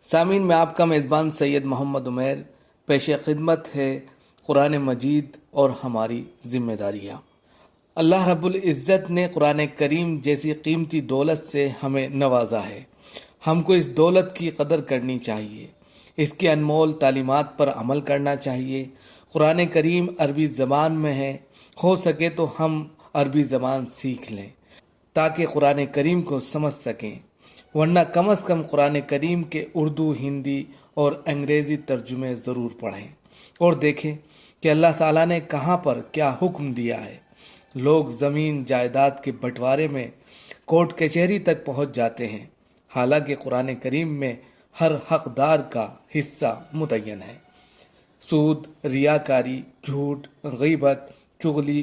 سامعین، میں آپ کا میزبان سید محمد عمیر پیش خدمت ہے قرآن مجید اور ہماری ذمہ داریاں۔ اللہ رب العزت نے قرآن کریم جیسی قیمتی دولت سے ہمیں نوازا ہے۔ ہم کو اس دولت کی قدر کرنی چاہیے، اس کی انمول تعلیمات پر عمل کرنا چاہیے۔ قرآن کریم عربی زبان میں ہے، ہو سکے تو ہم عربی زبان سیکھ لیں تاکہ قرآن کریم کو سمجھ سکیں، ورنہ کم از کم قرآن کریم کے اردو، ہندی اور انگریزی ترجمے ضرور پڑھیں اور دیکھیں کہ اللہ تعالیٰ نے کہاں پر کیا حکم دیا ہے۔ لوگ زمین جائیداد کے بٹوارے میں کورٹ کچہری تک پہنچ جاتے ہیں، حالانکہ قرآن کریم میں ہر حقدار کا حصہ متعین ہے۔ سود، ریاکاری، جھوٹ، غیبت، چغلی،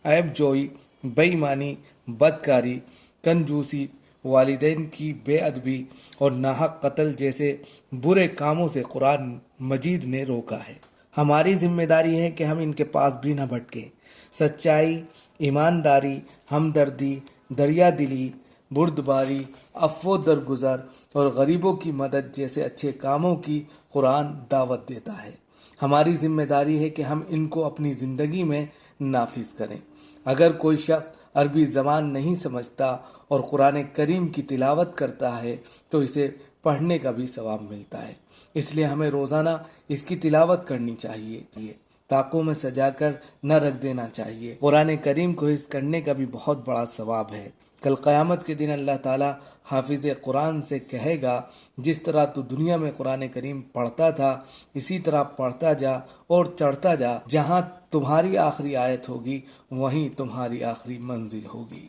عیب جوئی، بے ایمانی، بدکاری، کنجوسی، والدین کی بے ادبی اور ناحق قتل جیسے برے کاموں سے قرآن مجید نے روکا ہے۔ ہماری ذمہ داری ہے کہ ہم ان کے پاس بھی نہ بھٹکیں۔ سچائی، ایمانداری، ہمدردی، دریا دلی، بردباری، عفو درگزر اور غریبوں کی مدد جیسے اچھے کاموں کی قرآن دعوت دیتا ہے۔ ہماری ذمہ داری ہے کہ ہم ان کو اپنی زندگی میں نافذ کریں۔ اگر کوئی شخص عربی زبان نہیں سمجھتا اور قرآن کریم کی تلاوت کرتا ہے تو اسے پڑھنے کا بھی ثواب ملتا ہے، اس لیے ہمیں روزانہ اس کی تلاوت کرنی چاہیے، طاقوں میں سجا کر نہ رکھ دینا چاہیے۔ قرآن کریم کو حفظ کرنے کا بھی بہت بڑا ثواب ہے۔ کل قیامت کے دن اللہ تعالیٰ حافظ قرآن سے کہے گا، جس طرح تو دنیا میں قرآن کریم پڑھتا تھا اسی طرح پڑھتا جا اور چڑھتا جا، جہاں تمہاری آخری آیت ہوگی وہیں تمہاری آخری منزل ہوگی۔